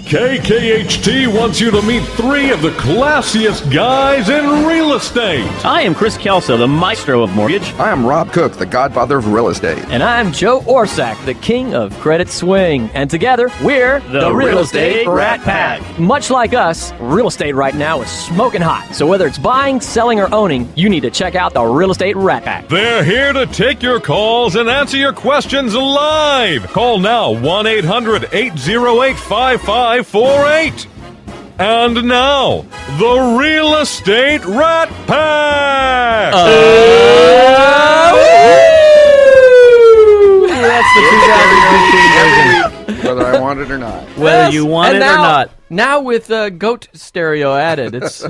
KKHT wants you to meet three of the classiest guys in real estate. I am Chris Kelso, the maestro of mortgage. I am Rob Cook, the godfather of real estate. And I'm Joe Orsack, the king of credit swing. And together, we're the Real Estate Rat Pack. Much like us, real estate right now is smoking hot. So whether it's buying, selling, or owning, you need to check out the Real Estate Rat Pack. They're here to take your calls and answer your questions live. Call now, 1-800-808-5548. And now, the Real Estate Rat Pack! That's the 2015 version. Whether I want it or not. Whether you want it or not. Now with goat stereo added, it's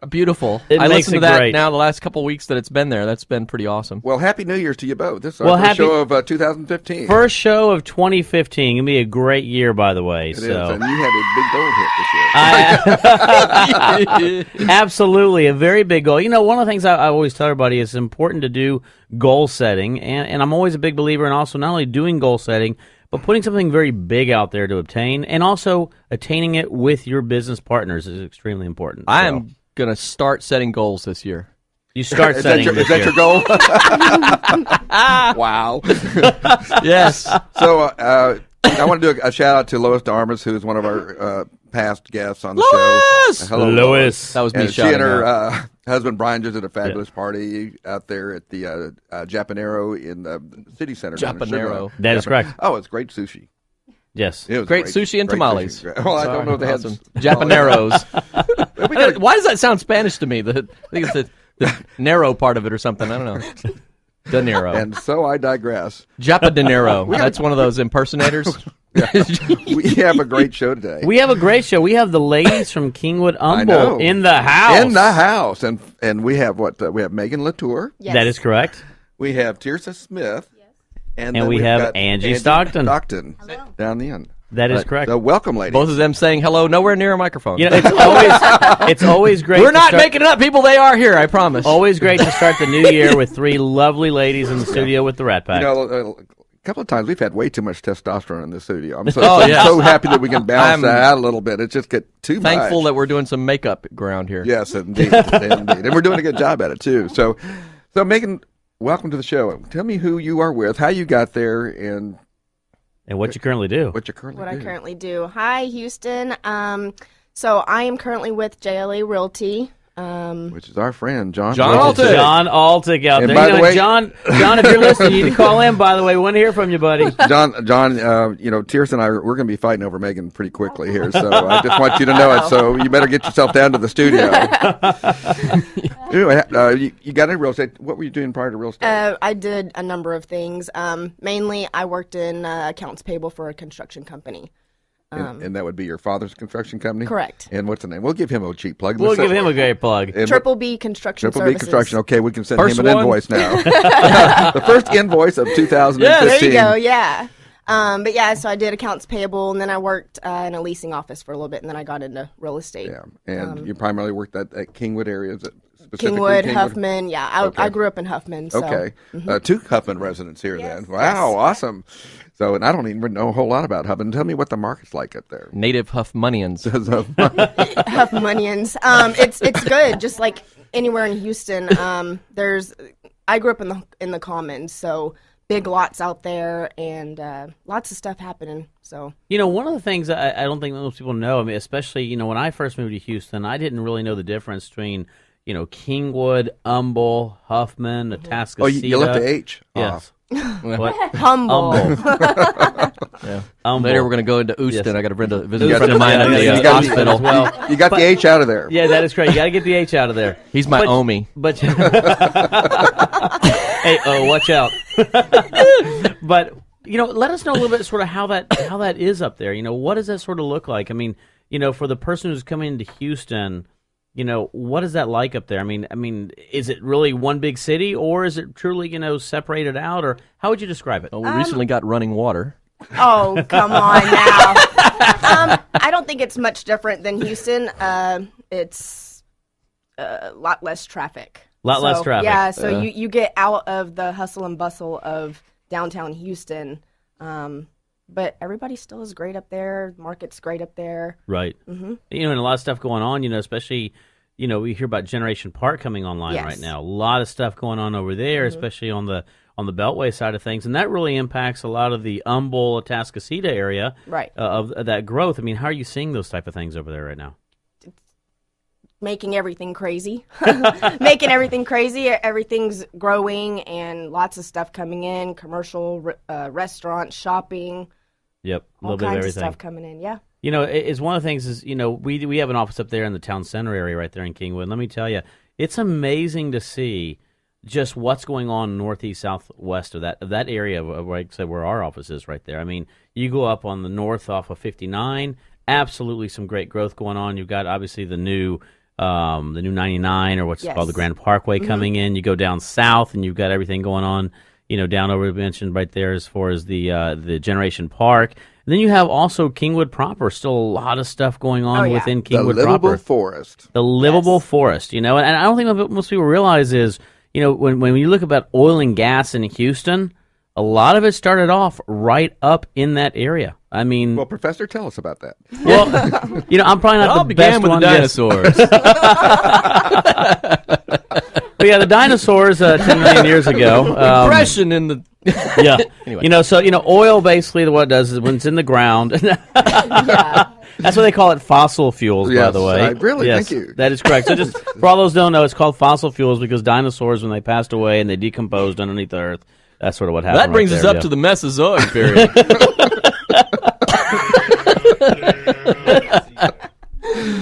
beautiful. I makes listened to it that great. now the last couple weeks that it's been there. That's been pretty awesome. Well, Happy New Year's to you both. This is our first show of 2015. First show of 2015. Gonna be a great year, by the way. It is, and you had a big goal hit this year. Absolutely, a very big goal. You know, one of the things I always tell everybody is it's important to do goal setting, and I'm always a big believer in also not only doing goal setting, but putting something very big out there to obtain, and also attaining it with your business partners is extremely important. I am going to start setting goals this year. You start setting Is that your goal? Wow. Yes. So I want to do a shout out to Lois Darmas, who is one of our past guests on the Lois! show. Hello, Lois. That was me And she shouting and her out. husband Brian just did a fabulous party out there at the Japanero in the city center. down in Japanero. Sugar. That is correct. Oh, it's great sushi. Yes. It was Great sushi and great tamales. sushi. Well, I don't know if they had Awesome. Japaneros. We got Why does that sound Spanish to me? I think it's the narrow part of it or something. I don't know. De Niro. and so I digress. Japa De Niro. That's one of those impersonators. We have a great show today. We have a great show. We have the ladies from Kingwood know. Umble in the house. In the house, and we have we have Megan LaTour. Yes. That is correct. We have Tiersa Smith. And And then we we've have got Angie Stockton. Hello. Down the end. That is correct. So welcome, ladies. Both of them saying hello nowhere near a microphone. You know, it's always great. We're to not start- making it up, people. They are here, I promise. Always great to start the new year with three lovely ladies in the studio with the Rat Pack. You know, a couple of times we've had way too much testosterone in the studio. I'm so, Oh, yes. so happy that we can balance I'm that out a little bit. It just get too Thankful much. that we're doing some makeup around here. Yes, indeed, indeed, and we're doing a good job at it too. So Megan, welcome to the show. Tell me who you are with, how you got there, and what you currently do. what you currently What do. I currently do. Hi, Houston. So I am currently with JLA Realty. Which is our friend John. John Walton. Altic. John Altic out And there. by You the know, way- John, if you're listening, you need to call in, by the way. We want to hear from you, buddy. John, you know, Tiersa and I, we're going to be fighting over Megan pretty quickly here, so I just want you to know it. So you better get yourself down to the studio. Anyway, you got into real estate. What were you doing prior to real estate? I did a number of things. Mainly, I worked in accounts payable for a construction company. And that would be your father's construction company? Correct. And what's the name? We'll give him a cheap plug. We'll give him a great plug. And Triple B Construction Triple B Services. Construction. Okay, we can send First him an one. invoice now. The first invoice of 2015. There you go, yeah. But yeah, so I did accounts payable, and then I worked in a leasing office for a little bit, and then I got into real estate. Yeah, and you primarily worked at Kingwood area, is it specifically Kingwood, Huffman, yeah. Okay. I grew up in Huffman. So. Okay, two Huffman residents here then. Wow, awesome. So, and I don't even know a whole lot about Huffman. Tell me what the market's like up there. Native Huffmanians. Huffmanians. It's good. Just like anywhere in Houston. I grew up in the Commons, so big lots out there and lots of stuff happening. So You know, one of the things I don't think most people know, I mean, especially, you know, when I first moved to Houston, I didn't really know the difference between, you know, Kingwood, Humble, Huffman, Atascocita. Oh, you left the H Yes. off. What? humble. Yeah. Humble. Later we're going to go into Houston. Yes. I got to visit a Houston, friend of mine at yeah, the you got- hospital. as well. You got the H out of there. Yeah, that is correct. You got to get the H out of there. He's my But- Omi. But hey, watch out. But you know, let us know a little bit sort of how that is up there. You know, what does that sort of look like? I mean, you know, for the person who's coming into Houston, you know, what is that like up there? I mean, is it really one big city, or is it truly, you know, separated out, or how would you describe it? Well, we recently got running water. Oh, come on now. I don't think it's much different than Houston. It's a lot less traffic. Less traffic. Yeah, so you get out of the hustle and bustle of downtown Houston. but everybody still is great up there. Market's great up there. Right. Mm-hmm. And a lot of stuff going on, especially, we hear about Generation Park coming online right now. A lot of stuff going on over there, especially on the Beltway side of things. And that really impacts a lot of the Humble, Atascocita area of that growth. I mean, how are you seeing those type of things over there right now? Making everything crazy. Making everything crazy. Everything's growing and lots of stuff coming in, commercial, restaurants, shopping. Yep, a little all bit of kinds everything. Of stuff coming in, yeah. It's one of the things is, we have an office up there in the town center area right there in Kingwood. Let me tell you, it's amazing to see just what's going on northeast, southwest of that area, like I said, where our office is right there. I mean, you go up on the north off of 59, absolutely some great growth going on. You've got obviously the new 99 or what's called the Grand Parkway coming in. You go down south and you've got everything going on, down over mentioned right there as far as the Generation Park. And then you have also Kingwood proper, still a lot of stuff going on within Kingwood proper. The livable forest. The livable forest, and I don't think what most people realize is, when you look about oil and gas in Houston, a lot of it started off right up in that area. I mean, well, Professor, tell us about that. Well, I'm probably not the best one. It all began with the dinosaurs. But yeah, the dinosaurs 10 million years ago. Depression in the Anyway. So oil basically what it does is when it's in the ground. That's what they call it, fossil fuels, by the way. Thank you. That is correct. So just for all those who don't know, it's called fossil fuels because dinosaurs, when they passed away and they decomposed underneath the earth, that's sort of what happened. That brings us up to the Mesozoic period.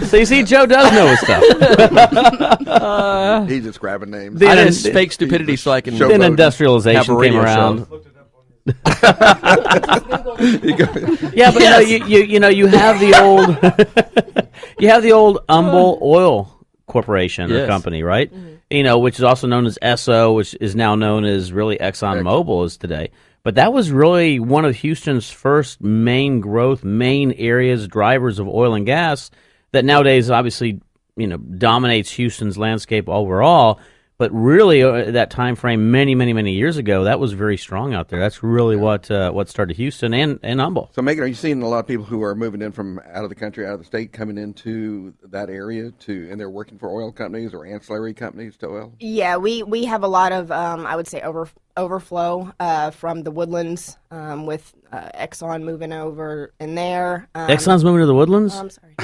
So you see, Joe does know his stuff. He's just grabbing names. I just fake stupidity so I can. Then industrialization came around. Yeah, but you have the old Humble Oil Corporation or company, right? Mm-hmm. Which is also known as Esso, which is now known as really ExxonMobil is today. But that was really one of Houston's first main growth, main areas, drivers of oil and gas that nowadays obviously, dominates Houston's landscape overall. But really, that time frame many, many, many years ago, that was very strong out there. That's really what started Houston and Humble. So, Megan, are you seeing a lot of people who are moving in from out of the country, out of the state, coming into that area and they're working for oil companies or ancillary companies to oil? Yeah, we have a lot of, I would say, overflow from the Woodlands with Exxon moving over in there. Exxon's moving to the Woodlands? Oh, I'm sorry.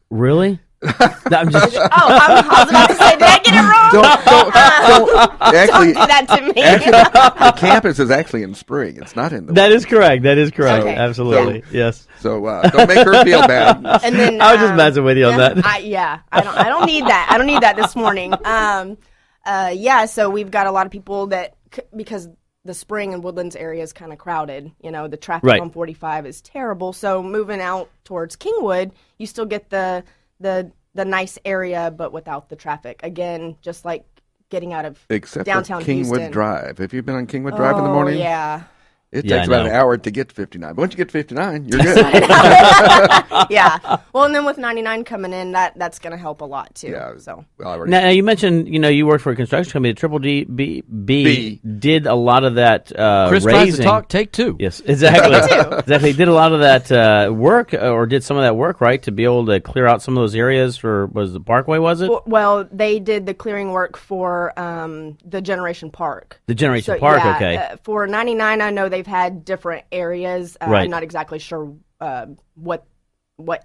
Really? No, I'm just. I was about to say, did I get it wrong? Actually, don't do that to me. Actually, the campus is actually in Spring. It's not in the. That is correct. Okay. Absolutely. Yes. So don't make her feel bad. And then I was just messing with you on that. I don't need that. I don't need that this morning. So we've got a lot of people that because the Spring and Woodlands area is kind of crowded. The traffic on 45 is terrible. So moving out towards Kingwood, you still get the nice area, but without the traffic. Again, just like getting out of downtown Kingwood Houston. Drive. Have you been on Kingwood Drive in the morning? Yeah. It takes about an hour to get to 59. But once you get to 59, you're good. Yeah. Well, and then with 99 coming in, that's going to help a lot, too. Yeah. So. Now, you mentioned, you worked for a construction company. Triple B did a lot of that Chris raising. tries to talk, take two. Yes, exactly. Exactly. Did a lot of that work, or did some of that work, right, to be able to clear out some of those areas was the Parkway, was it? Well, they did the clearing work for the Generation Park. The Generation Park, okay. For 99, I know they've had different areas. I'm not exactly sure what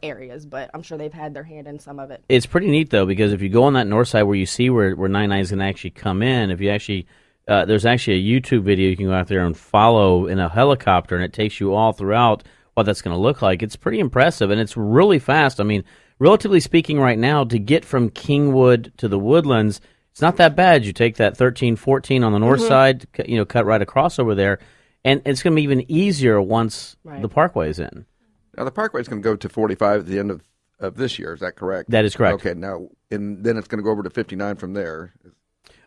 areas, but I'm sure they've had their hand in some of it. It's pretty neat, though, because if you go on that north side where you see where 99 is going to actually come in, if you actually there's actually a YouTube video you can go out there and follow in a helicopter, and it takes you all throughout what that's going to look like. It's pretty impressive, and it's really fast. I mean, relatively speaking right now, to get from Kingwood to the Woodlands, it's not that bad. You take that 1314 on the north side, cut right across over there, and it's going to be even easier once the Parkway is in. Now, the Parkway is going to go to 45 at the end of this year. Is that correct? That is correct. Okay, now, and then it's going to go over to 59 from there.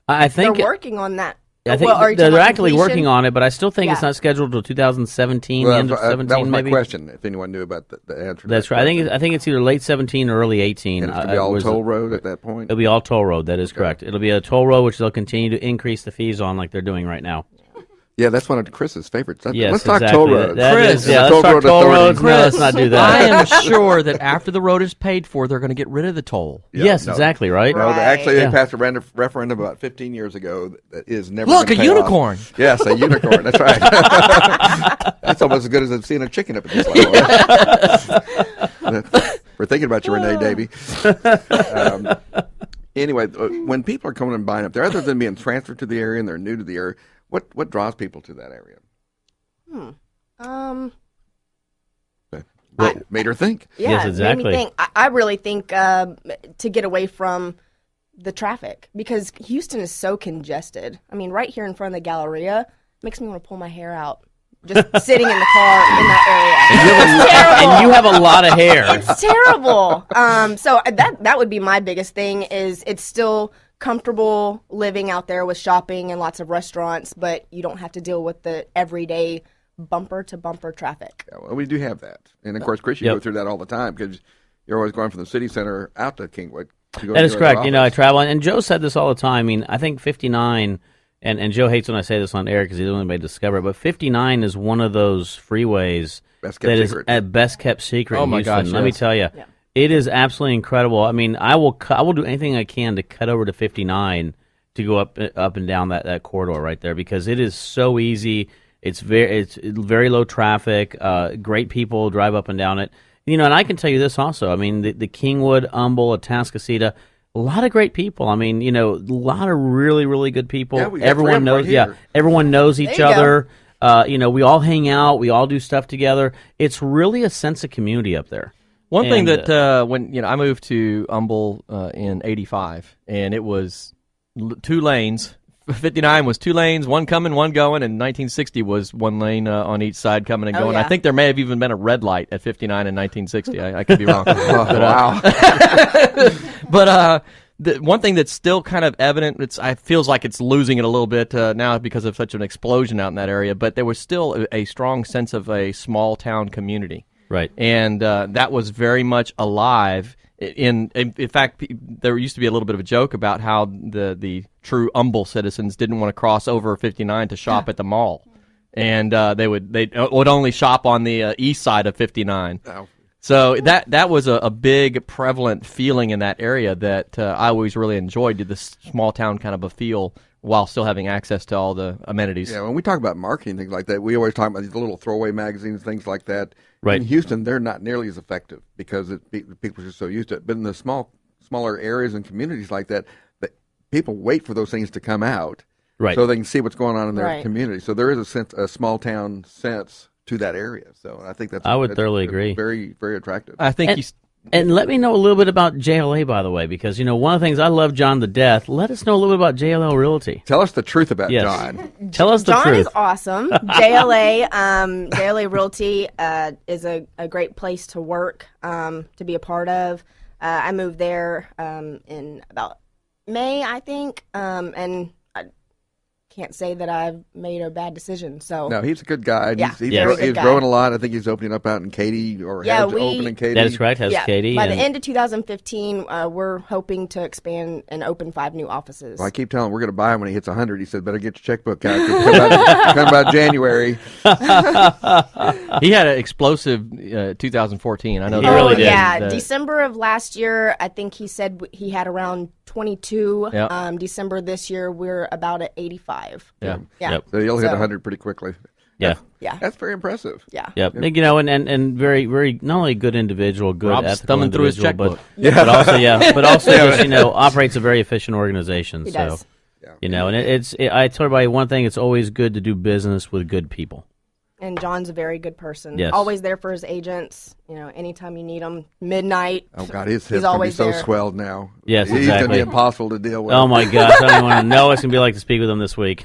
I think they're working on that. I think they're actually working on it, but I still think it's not scheduled until 2017, end of 17, that was maybe. My question, if anyone knew about the answer. That's right. I think it's either late 17 or early 18. And it's going to be all toll road at that point? It'll be all toll road, that is correct. It'll be a toll road, which they'll continue to increase the fees on like they're doing right now. Yeah, that's one of Chris's favorites. Yes, let's talk exactly. toll roads. Chris, Yeah, let's talk toll roads. No, let's Chris, not do that. I am sure that after the road is paid for, they're going to get rid of the toll. Yes, exactly, right? No, actually, they Yeah. passed a referendum about 15 years ago that is never Look, gonna a pay off. unicorn. Yes, a unicorn. That's right. That's almost as good as seeing a chicken up at this level. We're thinking about you, Renee Davy. Anyway, when people are coming and buying up there, other than being transferred to the area and they're new to the area, what draws people to that area? What made her think? Yeah, Yes, exactly. Made me think. I really think to get away from the traffic, because Houston is so congested. I mean, right here in front of the Galleria makes me want to pull my hair out just sitting in the car in that area. And you have a lot of hair. It's terrible. So that would be my biggest thing. Is it's still comfortable living out there with shopping and lots of restaurants, but you don't have to deal with the everyday bumper to bumper traffic. Yeah, well, we do have that, and of course, Chris, you go through that all the time because you're always going from the city center out to Kingwood. That is correct. I travel, and Joe said this all the time. I mean, I think 59, and Joe hates when I say this on air because he's the only way to discover it, but 59 is one of those freeways Best that kept is secret. a best kept secret. Oh in my Houston. gosh, Let me yes. tell you, it is absolutely incredible. I mean, I will do anything I can to cut over to 59 to go up and down that corridor right there because it is so easy. It's very low traffic. Great people drive up and down it. And I can tell you this also. I mean, the Kingwood, Humble, Atascocita, a lot of great people. I mean, a lot of really, really good people. Yeah, we got Everyone friends knows. right here. Everyone knows each There you other. We all hang out. We all do stuff together. It's really a sense of community up there. One thing And, that when I moved to Humble in '85, and it was 2 lanes. 59 was 2 lanes, one coming, one going, and 1960 was 1 lane on each side coming and Oh, going. yeah. I think there may have even been a red light at 59 in 1960. I could be wrong. Wow. But the one thing that's still kind of evident, it feels like it's losing it a little bit now because of such an explosion out in that area, but there was still a strong sense of a small town community. Right. And that was very much alive. In fact, there used to be a little bit of a joke about how the true Humble citizens didn't want to cross over 59 to shop at the mall, and they would only shop on the east side of 59. Oh. So that was a big prevalent feeling in that area that I always really enjoyed. Did this small town kind of a feel while still having access to all the amenities. Yeah, when we talk about marketing, things like that, we always talk about these little throwaway magazines, things like that. Right. In Houston, they're not nearly as effective because people are so used to it. But in the smaller areas and communities like that, people wait for those things to come out Right. so they can see what's going on in their Right. community. So there is a small town sense to that area. So I think I would thoroughly agree. Very, very attractive. I think And let me know a little bit about JLA, by the way, because, one of the things I love John to death. Let us know a little bit about JLL Realty. Tell us the truth about Yes. John. Tell us the John truth. is awesome. JLA Realty is a great place to work, to be a part of. I moved there in about May, I think, and I can't say that I've made a bad decision. So No, he's a good guy. Yeah, He's very good he's guy. growing a lot. I think he's opening up out in Katy or Yeah, has opened in Katy. That is correct. Has Katie. by the and- end of 2015, we're hoping to expand and open 5 new offices. Well, I keep telling him we're going to buy him when he hits 100. He said, better get your checkbook out. 'Cause come about January. he had an explosive 2014. I know He that. really did. Yeah, December of last year, I think he said he had around 22. Yeah. December this year, we're about at 85. Yeah. Yeah. Yep. So he'll hit So- 100 pretty quickly. Yeah. Yeah. That's very impressive. Yeah. Yep. And very, very, not only good individual, good Rob's ethical thumbing through his individual, checkbook. but also just, operates a very efficient organization. He so, does. and I tell everybody one thing, it's always good to do business with good people. And John's a very good person. Yes. Always there for his agents. Anytime you need them, midnight. Oh, God, his he's head's going to be always so there. swelled now. Yes, He's going to exactly. be impossible to deal with. Oh my gosh, I don't want to know what it's going to be like to speak with him this week.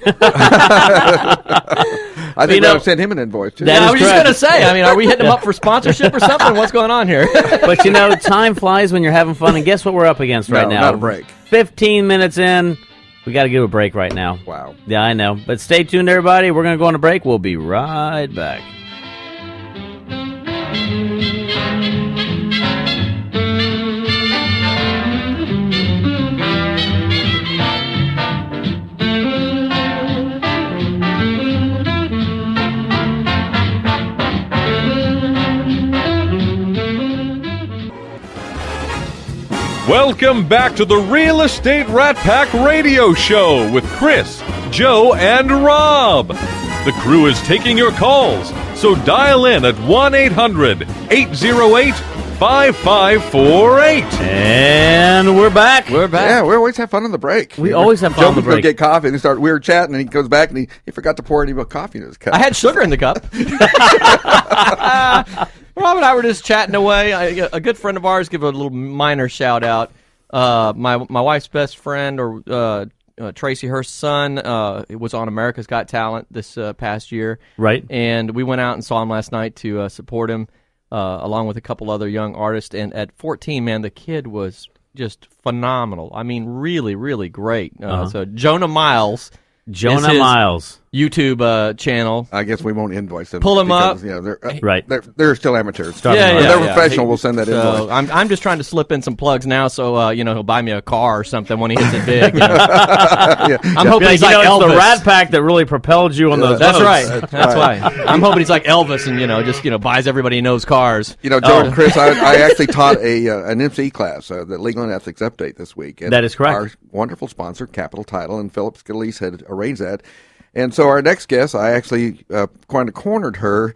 I think you know, we'll send him an invoice, too. that I is was just correct. going to say, are we hitting him up for sponsorship or something? What's going on here? But time flies when you're having fun, and guess what we're up against right No, now? not a break. 15 minutes in, we got to give a break right now. Wow. Yeah, I know. But stay tuned, everybody. We're going to go on a break. We'll be right back. Welcome back to the Real Estate Rat Pack Radio Show with Chris, Joe, and Rob. The crew is taking your calls, so dial in at 1-800-808-5548. And we're back. Yeah, we always have fun on the break. We always have fun on the Joe would break. go get coffee, and we were chatting, and he goes back, and he forgot to pour any more coffee in his cup. I had sugar in the cup. Rob and I were just chatting away. A good friend of ours, give a little minor shout out. My wife's best friend, or Tracy, her son, was on America's Got Talent this past year. Right. And we went out and saw him last night to support him, along with a couple other young artists. And at 14, man, the kid was just phenomenal. I mean, really, really great. So Jonah Miles. YouTube channel. I guess we won't invoice them. Pull them because, up. Yeah, Right. They're still amateurs. Yeah, they're professional. We'll send that So invoice. I'm just trying to slip in some plugs now, so he'll buy me a car or something when he hits it big. I'm hoping he's like it's Elvis. the Rat Pack that really propelled you on those That's votes. right. That's why. I'm hoping he's like Elvis and just buys everybody he knows cars. Joe and Chris, I actually taught an MC class, the Legal and Ethics Update this week. And That is correct. Our wonderful sponsor, Capital Title, and Philip Scalise had arranged that. And so our next guest, I actually kind of cornered her,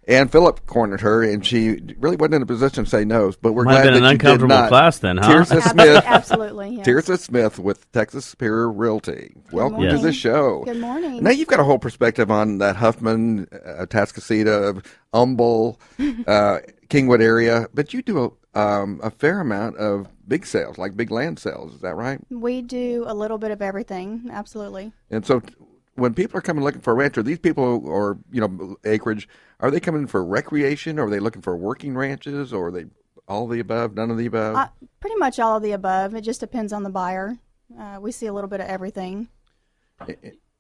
and Philip cornered her, and she really wasn't in a position to say no. But we're Might have glad been that an you did uncomfortable not. class then, huh? Tiersa Smith. Absolutely. Yes. Tiersa Smith with Texas Superior Realty. Welcome to morning. the show. Good morning. Now you've got a whole perspective on that Huffman, Tascasita, Humble, Kingwood area, but you do a fair amount of big sales, like big land sales. Is that right? We do a little bit of everything. Absolutely. And so when people are coming looking for a ranch, are these people or acreage, are they coming for recreation, or are they looking for working ranches, or are they all of the above, none of the above? Pretty much all of the above. It just depends on the buyer. We see a little bit of everything.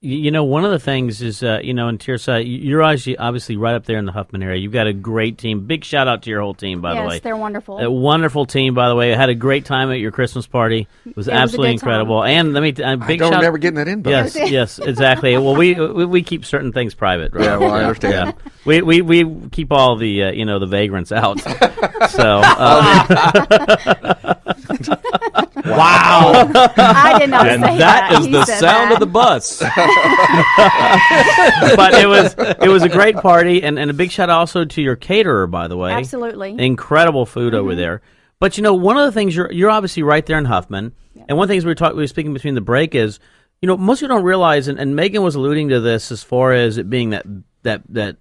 One of the things is, in Tiersa, you're obviously right up there in the Huffman area. You've got a great team. Big shout out to your whole team, by the way. Yes, they're wonderful. A wonderful team, by the way. I had a great time at your Christmas party. It was absolutely incredible. And let me big I shout. don't remember getting that invite. Yes, exactly. Well, we keep certain things private, right? Yeah, well, I understand. Yeah. We keep all the the vagrants out. So. Wow. I did not And say that is He the said sound that. of the bus. But it was a great party, and a big shout out also to your caterer, by the way. Absolutely. Incredible food over there. But one of the things you're obviously right there in Huffman, and one of the things we were speaking between the break is, most people don't realize, and Megan was alluding to this as far as it being that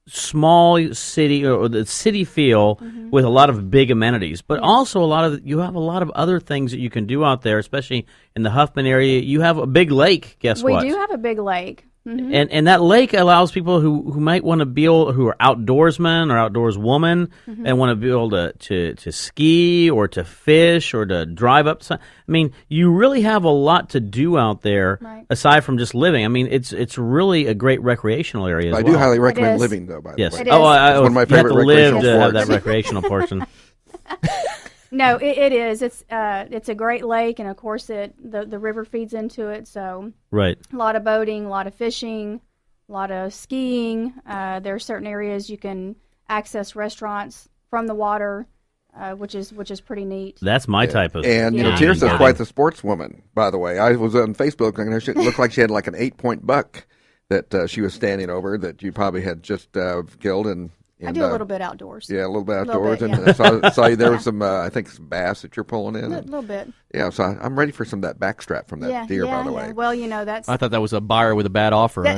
small city or the city feel with a lot of big amenities, but also you have a lot of other things that you can do out there, especially in the Huffman area. You have a big lake. Guess what? We do have a big lake. Mm-hmm. And that lake allows people who might want to who are outdoorsmen or outdoors women and want to be able to ski or to fish or to drive up. I mean, you really have a lot to do out there aside from just living. I mean, it's really a great recreational area. I well. do highly It recommend is. living, though. By Yes. the way, It is. It's one of my you favorite have to live recreational to have sports. that recreational portion. No, it is. It's a great lake, and of course the river feeds into it. So Right. a lot of boating, a lot of fishing, a lot of skiing. There are certain areas you can access restaurants from the water, which is pretty neat. That's my type of. And Yeah. Tiersa's Yeah. quite the sportswoman, by the way. I was on Facebook, and she looked like she had like an 8-point buck that she was standing over that you probably had just killed. And I do a little bit outdoors. Yeah, a little bit Little outdoors. bit, And yeah. I saw you, there was some, I think, some bass that you're pulling in. A And, little bit. yeah, so I'm ready for some of that backstrap from that deer, by the way. Well, that's I thought that was a buyer with a bad offer. Well,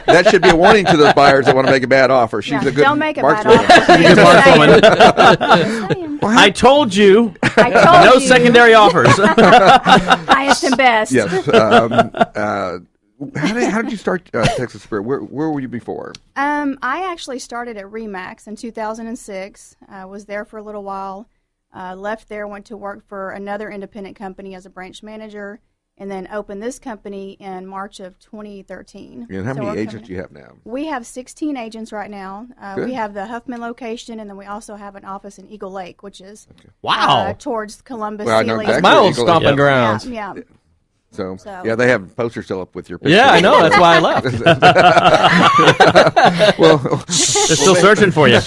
that should be a warning to those buyers that want to make a bad offer. She's a good don't make a bad markswoman. offer. I told you. I told No you. secondary offers. Highest and best. Yes. How did you start Texas Spirit? Where were you before? I actually started at Remax in 2006. Was there for a little while. Left there, went to work for another independent company as a branch manager, and then opened this company in March of 2013. And how So many we're agents coming- do you have now? We have 16 agents right now. Good. We have the Huffman location, and then we also have an office in Eagle Lake, which is Wow. towards Columbus. Well, I know Sealy. exactly. My old Eagle- stomping yeah. grounds. Yeah. So yeah, they have posters still up with your picture. Yeah, I know. That's why I left. Well, They're still searching for you.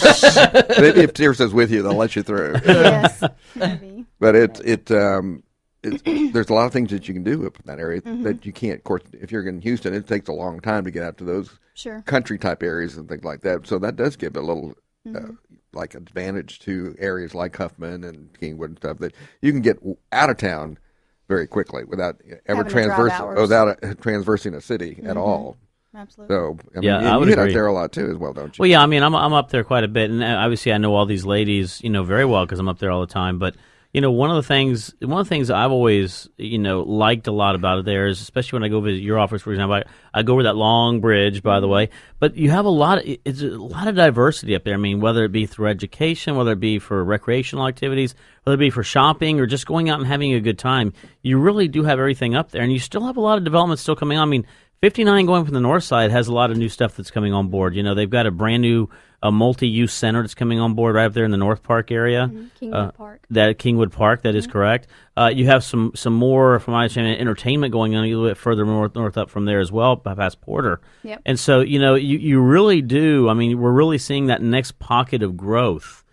maybe if Tiersa's with you, they'll let you through. Yes, maybe. But there's a lot of things that you can do up in that area that you can't. Of course, if you're in Houston, it takes a long time to get out to those country type areas and things like that. So that does give a little like advantage to areas like Huffman and Kingwood and stuff that you can get out of town very quickly without ever transversing a city at all. Absolutely. So I Yeah, mean, I you would get agree. out there a lot too, as well, don't you? Well, yeah, I mean, I'm up there quite a bit, and obviously I know all these ladies, very well because I'm up there all the time. But one of the things I've always, liked a lot about it there is, especially when I go visit your office, for example, I go over that long bridge, by the way. But you have it's a lot of diversity up there. I mean, whether it be through education, whether it be for recreational activities, whether it be for shopping or just going out and having a good time, you really do have everything up there, and you still have a lot of development still coming on. I mean, 59 going from the north side has a lot of new stuff that's coming on board. They've got a brand new multi-use center that's coming on board right up there in the North Park area. Kingwood Park. Kingwood Park, that is correct. You have some more, from my understanding, entertainment going on a little bit further north up from there as well, past Porter. Yep. And so, you really do. I mean, we're really seeing that next pocket of growth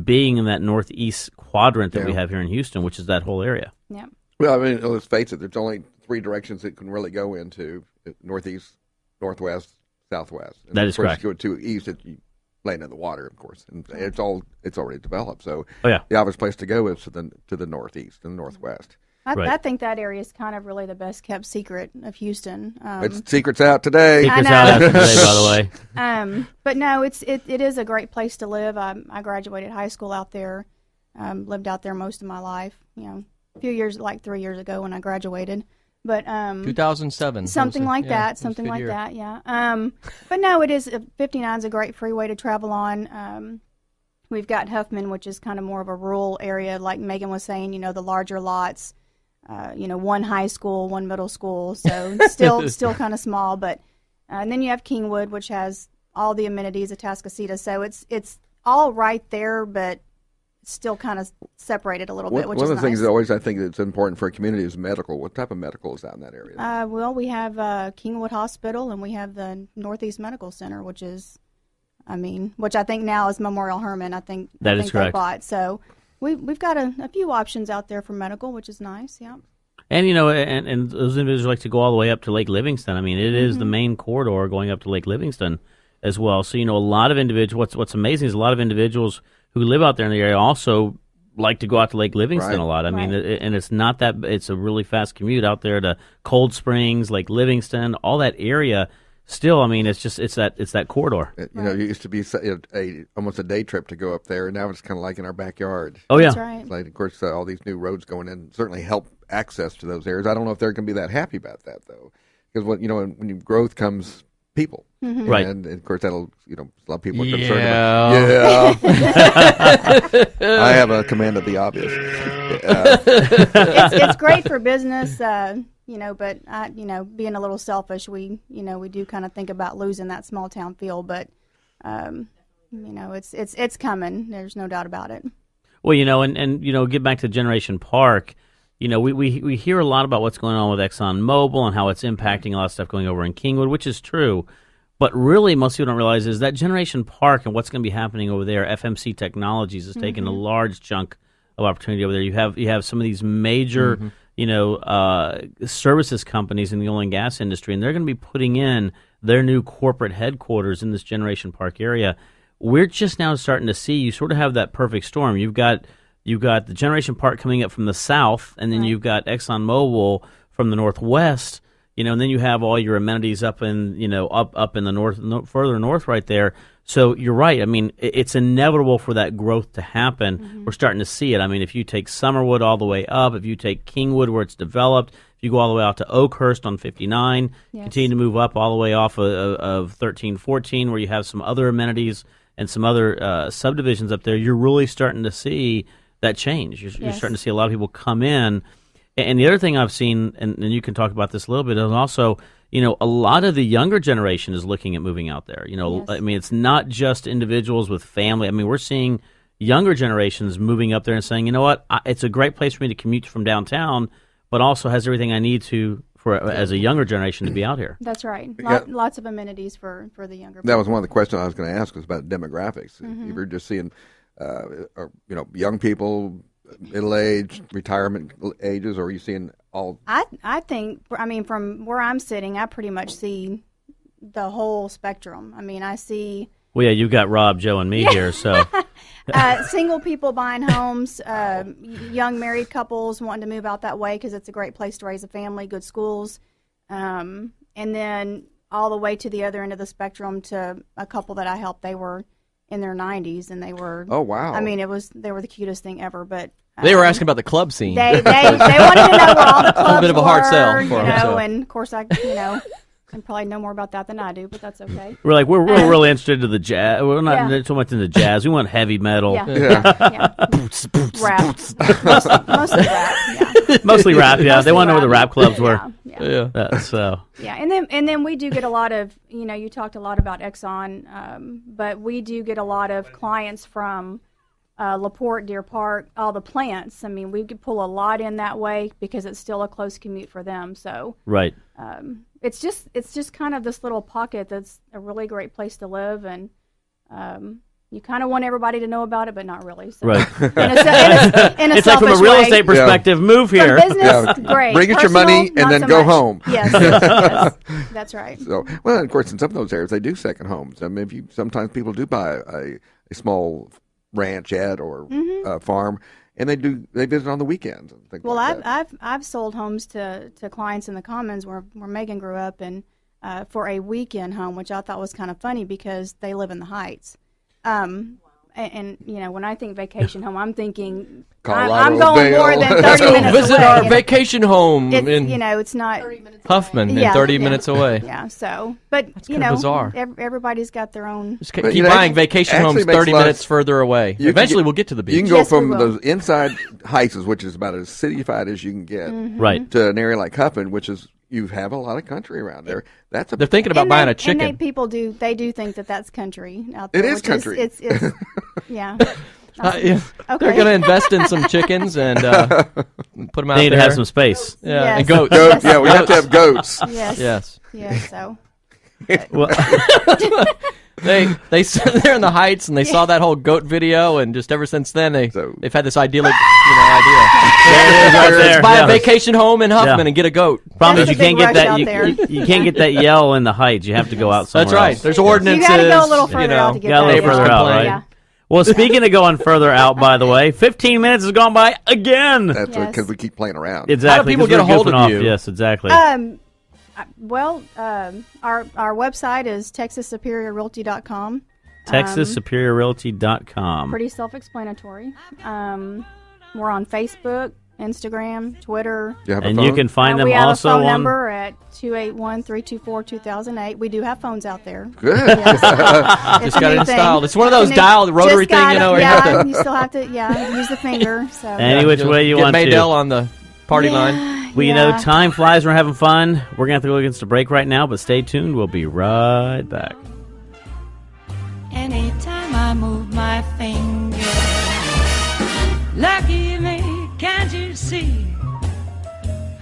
being in that northeast quadrant that we have here in Houston, which is that whole area. Yeah. Well, I mean, let's face it. There's only three directions it can really go into: northeast, northwest, southwest. And That is correct. If you go to east, you land in the water, of course, and it's already developed. So Oh yeah. the obvious place to go is to the northeast and northwest. Right. I think that area is kind of really the best kept secret of Houston. It's secrets out today. Secrets I out know. after today, by the way. But no, it is a great place to live. I graduated high school out there, lived out there most of my life. A few years, like 3 years ago when I graduated. But 2007. something like that. Yeah. But no, it is 59 is a great freeway to travel on. We've got Huffman, which is kind of more of a rural area, like Megan was saying. The larger lots. One high school, one middle school, so still kind of small. But and then you have Kingwood, which has all the amenities of Tascasita. So it's all right there, but still kind of separated a little bit, which is nice. One of the things that always I think that's important for a community is medical. What type of medical is out in that area? Well, we have Kingwood Hospital, and we have the Northeast Medical Center, which I think now is Memorial Hermann. I think is correct. They bought. So we've got a few options out there for medical, which is nice. Yeah. And and those individuals like to go all the way up to Lake Livingston. I mean, it is the main corridor going up to Lake Livingston as well. So a lot of individuals. What's amazing is a lot of individuals who live out there in the area also like to go out to Lake Livingston a lot. I mean, and it's not that it's a really fast commute out there to Cold Springs, Lake Livingston, all that area. Still, I mean, it's that corridor. It used to be almost a day trip to go up there, and now it's kind of like in our backyard. Oh yeah, That's right. It's like, of course, all these new roads going in certainly help access to those areas. I don't know if they're going to be that happy about that though, because when growth comes people, Right. And of course that'll a lot of people are concerned Yeah. about. Yeah, I have a command of the obvious. It's great for business, but being a little selfish, we do kind of think about losing that small town feel, but it's coming. There's no doubt about it. Well, and get back to Generation Park. We hear a lot about what's going on with ExxonMobil and how it's impacting a lot of stuff going over in Kingwood, which is true. But really, most people don't realize is that Generation Park and what's going to be happening over there. FMC Technologies is taking a large chunk of opportunity over there. You have some of these major, services companies in the oil and gas industry, and they're going to be putting in their new corporate headquarters in this Generation Park area. We're just now starting to see you sort of have that perfect storm. You've got the Generation Park coming up from the south, and then you've got ExxonMobil from the northwest. And then you have all your amenities up in up in the north, further north, right there. So you're right. I mean, it's inevitable for that growth to happen. We're starting to see it. I mean, if you take Summerwood all the way up, if you take Kingwood where it's developed, if you go all the way out to Oakhurst on 59, continue to move up all the way off of 1314 where you have some other amenities and some other subdivisions up there, you're really starting to see that change. You're starting to see a lot of people come in. And the other thing I've seen, and you can talk about this a little bit, is also, a lot of the younger generation is looking at moving out there. I mean, it's not just individuals with family. I mean, we're seeing younger generations moving up there and saying, you know what, it's a great place for me to commute from downtown, but also has everything I need as a younger generation to be out here. That's right. Lots of amenities for the younger people. That was one of the questions I was going to ask, was about demographics. If you're just seeing, young people, middle-aged, retirement ages, or are you seeing all? I think, from where I'm sitting, I pretty much see the whole spectrum. I see. Well, yeah, you've got Rob, Joe, and me here, so. Single people buying homes, young married couples wanting to move out that way because it's a great place to raise a family, good schools, and then all the way to the other end of the spectrum to a couple that I helped. They were in their 90s, and they were. Oh wow! They were the cutest thing ever. But they were asking about the club scene. They wanted to know where all the clubs a bit of a hard sell were, for them. And of course I probably know more about that than I do, but that's okay. We're really interested in the jazz. We're not so much into jazz. We want heavy metal. Yeah. Rap. Mostly rap. Yeah. Mostly rap. Yeah, they want to know where the rap clubs were. Yeah. So. Yeah, and then we do get a lot of, you talked a lot about Exxon, but we do get a lot of clients from LaPorte, Deer Park, all the plants. We could pull a lot in that way because it's still a close commute for them. So right. It's just kind of this little pocket that's a really great place to live, and you kind of want everybody to know about it, but not really. So. Right. It's like from a real estate perspective, move here. From business, great. Bring it your money and then go home. Yes, that's right. So, well, of course, in some of those areas, they do second homes. Sometimes people do buy a small ranchette or farm, and they visit on the weekends. And things like that. I've sold homes to clients in the Commons where Megan grew up, and for a weekend home, which I thought was kind of funny because they live in the Heights. And when I think vacation home, I'm thinking I'm going more than 30 minutes visit away. our vacation home it's not 30 minutes Huffman and 30 minutes away. Yeah, so but that's bizarre. Everybody's got their own. Just keep buying vacation homes 30 minutes further away. Eventually, we'll get to the beach. You can go from those inside Heights, which is about as cityfied as you can get, right, to an area like Huffman, which is. You have a lot of country around there. They're thinking about buying a chicken. And people do think that that's country out there. It is country. It's yeah. Okay. They're going to invest in some chickens and put them out there. They need to have some space. Yeah, yes. and goats. Yeah, we have to have goats. Yes. So. Well, they're in the Heights and they saw that whole goat video, and just ever since then they've had this idyllic idea. There, buy a vacation home in Huffman and get a goat. Problem is you can't get that. You can't get that yell in the Heights. You have to go out somewhere. That's right. Else. There's ordinances. You got to go a little further out to get that. A little further out, right? Yeah. Well, speaking of going further out, by the way, 15 minutes has gone by again. That's because we keep playing around. Exactly. How do people get a hold of you? Yes, exactly. Well, our website is TexasSuperiorRealty.com. TexasSuperiorRealty.com. Pretty self-explanatory. We're on Facebook, Instagram, Twitter. And you can find them we have also a phone on number at 281-324-2008. We do have phones out there. Good. Yes. Just got it installed. It's one of those dial rotary thing, you have to. You still have to, use the finger. So any which way you get want to. Get Maydell on the party line. Well, time flies. We're having fun. We're going to have to go against a break right now, but stay tuned. We'll be right back. Anytime I move my finger, lucky me, can't you see?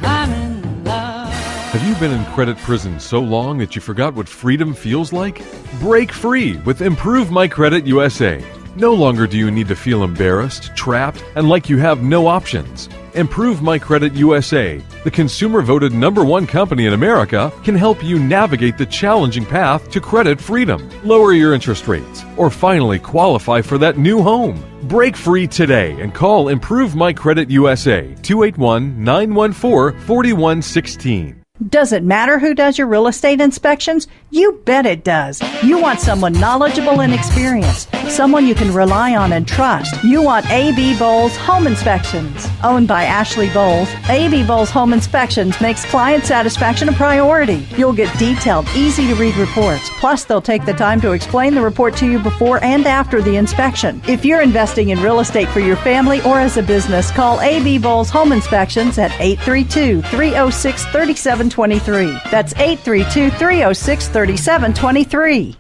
I'm in love. Have you been in credit prison so long that you forgot what freedom feels like? Break free with Improve My Credit USA. No longer do you need to feel embarrassed, trapped, and like you have no options. Improve My Credit USA, the consumer-voted #1 company in America, can help you navigate the challenging path to credit freedom, lower your interest rates, or finally qualify for that new home. Break free today and call Improve My Credit USA, 281-914-4116. Does it matter who does your real estate inspections? You bet it does. You want someone knowledgeable and experienced, someone you can rely on and trust. You want A.B. Bowles Home Inspections. Owned by Ashley Bowles, A.B. Bowles Home Inspections makes client satisfaction a priority. You'll get detailed, easy-to-read reports. Plus, they'll take the time to explain the report to you before and after the inspection. If you're investing in real estate for your family or as a business, call A.B. Bowles Home Inspections at 832-306-3723. That's 832-306-3723.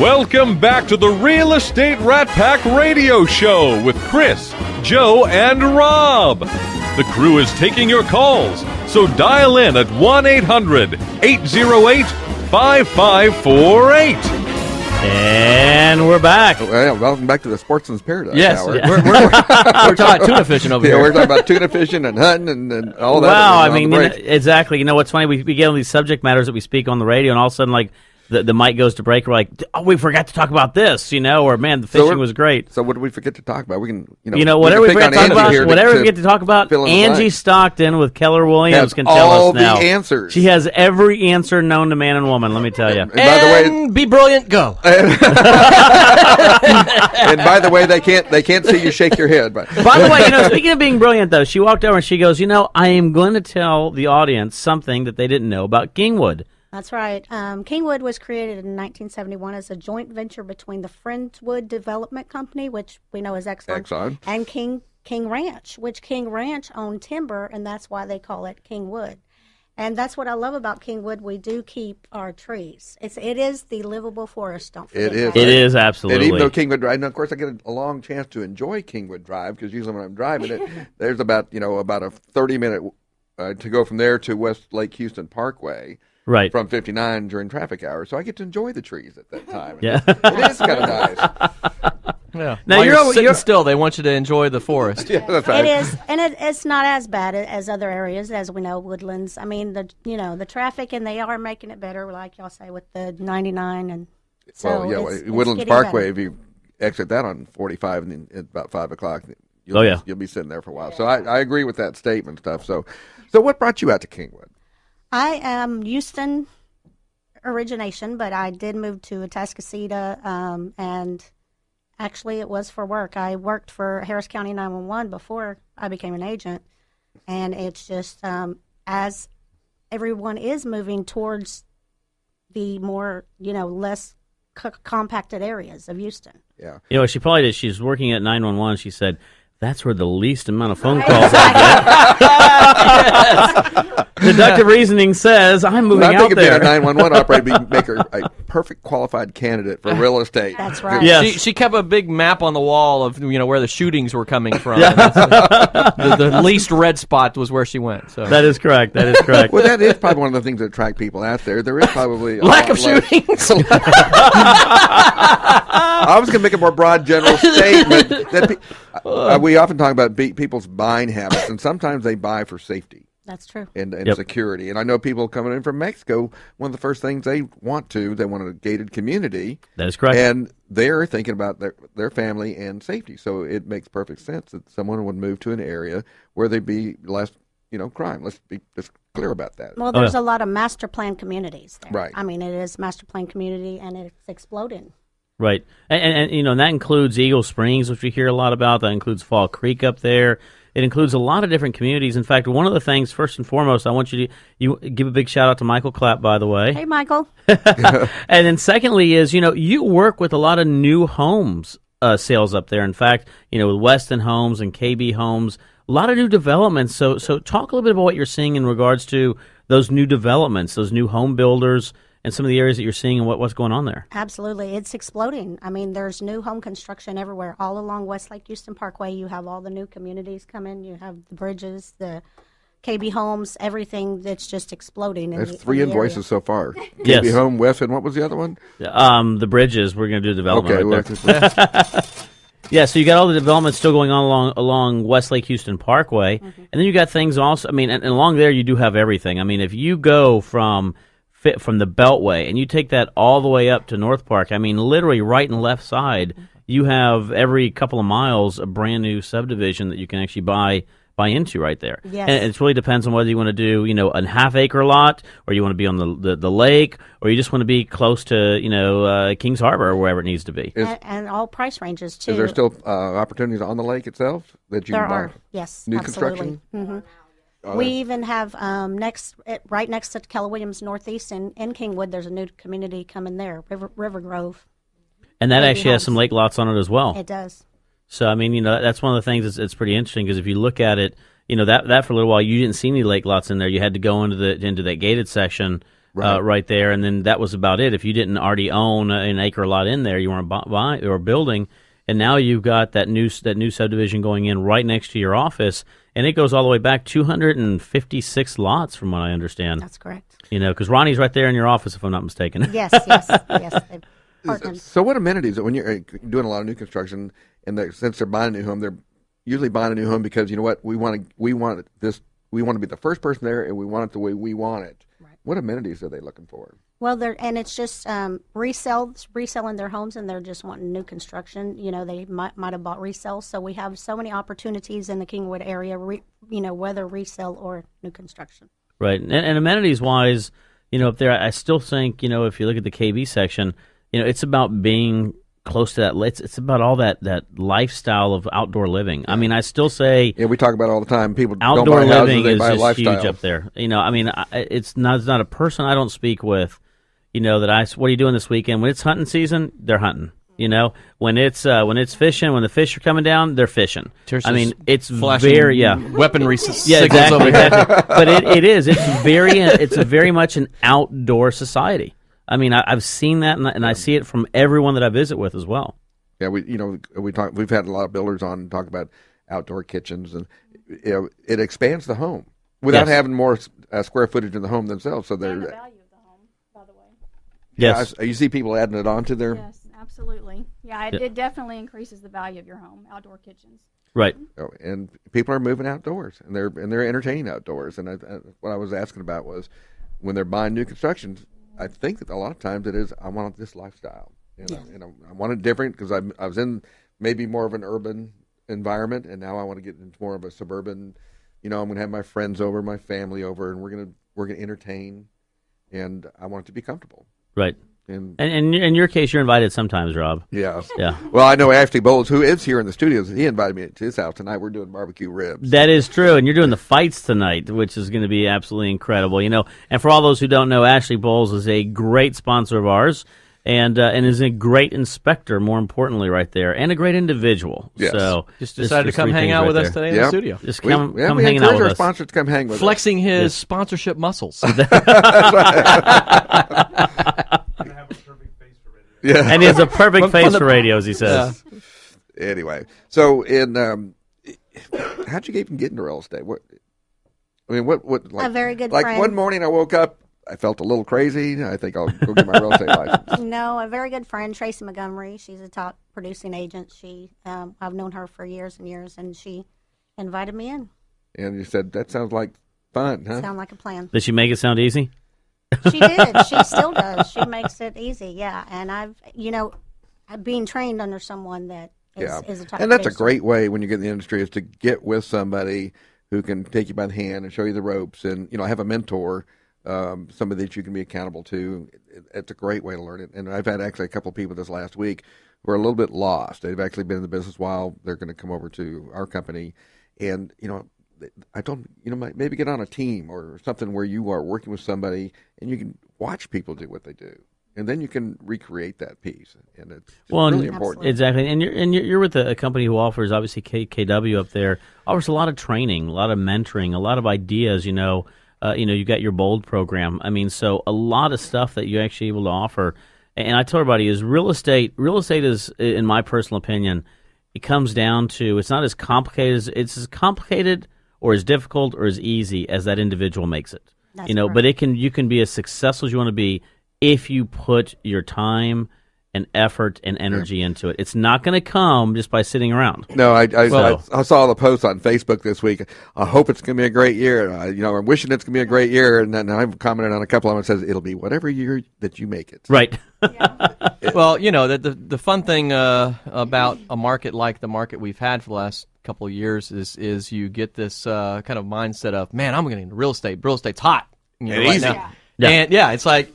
Welcome back to the Real Estate Rat Pack Radio Show with Chris, Joe, and Rob. The crew is taking your calls, so dial in at 1-800-808-5548. And we're back. Well, welcome back to the Sportsman's Paradise Yes, Hour. we're talking tuna fishing over Yeah, here. we're talking about tuna fishing and hunting and all that. Wow, I on the mean, break. exactly. You know what's funny? We get on these subject matters that we speak on the radio, and all of a sudden, like, the mic goes to break. We're like, oh, we forgot to talk about this, or man, the fishing was great. So what did we forget to talk about? We can, Whatever we pick forget on to talk Angie about, here whatever we forget to talk about, fill in the Angie blank. Stockton with Keller Williams Has can tell all us now. the answers. She has every answer known to man and woman. Let me tell you. And by the way, be brilliant, go. and by the way, they can't see you shake your head. But By the way, speaking of being brilliant, though, she walked over and she goes, I am going to tell the audience something that they didn't know about Kingwood. That's right. Kingwood was created in 1971 as a joint venture between the Friendswood Development Company, which we know is Exxon. And King Ranch, which King Ranch owned timber, and that's why they call it Kingwood. And that's what I love about Kingwood. We do keep our trees. It is the livable forest. Don't forget. It is. It is, absolutely. And even though Kingwood Drive, now of course I get a long chance to enjoy Kingwood Drive because usually when I'm driving it, there's about a 30-minute to go from there to West Lake Houston Parkway. Right. From 59 during traffic hours, so I get to enjoy the trees at that time. Yeah. It is kind of nice. Yeah. Now While you're sitting still, they want you to enjoy the forest. Yeah, that's right. It is, and it's not as bad as other areas, as we know, woodlands. I mean, the traffic, and they are making it better, like y'all say, with the 99, and so it's Woodlands getting Parkway. better. If you exit that on 45, and then at about 5 o'clock, you'll be sitting there for a while. So I agree with that statement stuff. So what brought you out to Kingwood? I am Houston origination, but I did move to Atascocita, and actually it was for work. I worked for Harris County 911 before I became an agent, and it's just as everyone is moving towards the more, less compacted areas of Houston. Yeah. What she probably did, she's working at 911, she said, that's where the least amount of phone calls I get. Deductive reasoning says I'm moving I out think there. being a 911 operator would make her a perfect qualified candidate for real estate. That's right. Yes. She kept a big map on the wall of where the shootings were coming from. The least red spot was where she went. So That is correct. Well, that is probably one of the things that attract people out there. There is probably a lack lot of less- shootings. I was going to make a more broad general statement that we often talk about people's buying habits, and sometimes they buy for safety. That's true. And security. And I know people coming in from Mexico, one of the first things they want a gated community. That is correct. And they're thinking about their family and safety. So it makes perfect sense that someone would move to an area where there'd be less, crime. Let's be just clear about that. Well, there's a lot of master plan communities there. Right. I mean, it is master plan community, and it's exploding. Right. And that includes Eagle Springs, which we hear a lot about. That includes Fall Creek up there. It includes a lot of different communities. In fact, one of the things, first and foremost, I want you give a big shout out to Michael Clapp, by the way. Hey, Michael. And then secondly is, you work with a lot of new homes sales up there. In fact, with Weston Homes and KB Homes, a lot of new developments. So talk a little bit about what you're seeing in regards to those new developments, those new home builders, and some of the areas that you're seeing and what's going on there. Absolutely. It's exploding. I mean, there's new home construction everywhere. All along West Lake Houston Parkway, you have all the new communities coming. You have the bridges, the KB Homes, everything that's just exploding. There's 3 invoices so far. Yes. KB Home, West, and what was the other one? The bridges, we're going to do development right there. Well, Yeah, so you got all the development still going on along West Lake Houston Parkway, and then you got things also. I mean, and along there you do have everything. I mean, if you go from the Beltway and you take that all the way up to North Park, I mean, literally right and left side, you have every couple of miles a brand new subdivision that you can actually buy into right there. Yes. And it really depends on whether you want to do, a half-acre lot, or you want to be on the lake, or you just want to be close to, Kings Harbor or wherever it needs to be. and all price ranges, too. Is there still opportunities on the lake itself that you There can buy? are, yes, New absolutely. construction? We even have right next to Keller Williams Northeast in Kingwood, there's a new community coming there, River Grove. And that Maybe actually has homes. some lake lots on it as well. It does. So, I mean, that's one of the things that's pretty interesting, because if you look at it, that for a little while, you didn't see any lake lots in there. You had to go into that gated section right there, and then that was about it. If you didn't already own an acre lot in there, you weren't buying or building, and now you've got that new subdivision going in right next to your office, and it goes all the way back 256 lots, from what I understand. That's correct. Because Ronnie's right there in your office, if I'm not mistaken. Yes. They've partnered. So what amenities, when you're doing a lot of new construction, and since they're buying a new home, they're usually buying a new home because, you know what, we want to be the first person there, and we want it the way we want it. Right. What amenities are they looking for? Well, it's just reselling their homes, and they're just wanting new construction. They might have bought resale, so we have so many opportunities in the Kingwood area, whether resale or new construction. Right, and amenities-wise, up there, I still think, if you look at the KB section, it's about being close to that. It's about all that lifestyle of outdoor living. I mean, I still say, we talk about it all the time. People outdoor don't buy houses, living they is buy a just lifestyle. huge up there. It's not a person I don't speak with. What are you doing this weekend? When it's hunting season, they're hunting. When it's fishing, when the fish are coming down, they're fishing. Tiersa's it's flashing very weaponry signals exactly, over here. exactly. But it is. It's very much an outdoor society. I mean, I've seen that, and I see it from everyone that I visit with as well. Yeah, we've had a lot of builders on talk about outdoor kitchens, and it expands the home without having more square footage in the home themselves. So they're and the value of the home, by the way. Yes, you see people adding it on to their. Yes, absolutely. Yeah, it definitely increases the value of your home. Outdoor kitchens. Right. And people are moving outdoors, and they're entertaining outdoors. And what I was asking about was when they're buying new constructions. I think that a lot of times it is, I want this lifestyle. I want it different because I was in maybe more of an urban environment, and now I want to get into more of a suburban. I'm going to have my friends over, my family over, and we're going to entertain, and I want it to be comfortable. Right. And in your case, you're invited sometimes, Rob. Yeah. Yeah. Well, I know Ashley Bowles, who is here in the studios, he invited me to his house tonight. We're doing barbecue ribs. That is true, and you're doing the fights tonight, which is going to be absolutely incredible. And for all those who don't know, Ashley Bowles is a great sponsor of ours, and is a great inspector, more importantly, right there, and a great individual. Yes. So just decided to come hang out with us today in the studio. Just come we hanging out with our us. sponsors to come hang with Flexing us. his sponsorship muscles. Yeah. And he has a perfect face for radio, as he says. Yeah. Anyway, so how'd you even get into real estate? What A very good like friend. one morning I woke up, I felt a little crazy. I think I'll go get my real estate license. No, a very good friend, Tracy Montgomery. She's a top producing agent. I've known her for years and years, and she invited me in. And you said, that sounds like fun, huh? Sound like a plan. Did she make it sound easy? She did. She still does. She makes it easy, yeah. And I've being trained under someone that is a top and that's a producer. great way when you get in the industry is to get with somebody who can take you by the hand and show you the ropes and, have a mentor, somebody that you can be accountable to. It's a great way to learn it. And I've had actually a couple of people this last week who are a little bit lost. They've actually been in the business a while. They're going to come over to our company. And, I told them, maybe get on a team or something where you are working with somebody and you can watch people do what they do. And then you can recreate that piece. And it's really important. Exactly. And you're with a company who offers, obviously, KW up there, offers a lot of training, a lot of mentoring, a lot of ideas, you got your BOLD program. I mean, so a lot of stuff that you're actually able to offer. And I tell everybody is real estate is, in my personal opinion, it comes down to, it's not as complicated it's as complicated or as difficult or as easy as that individual makes it. That's But you can be as successful as you want to be if you put your time and effort and energy into it. It's not going to come just by sitting around. No, I saw the post on Facebook this week. I hope it's going to be a great year. I'm wishing it's going to be a great year. And then I've commented on a couple of them. It says it'll be whatever year that you make it. Right. Well, the fun thing about a market like the market we've had for the last couple of years is you get this kind of mindset of, man, I'm getting into real estate. Real estate's hot. Right easy. now. Yeah. And it's like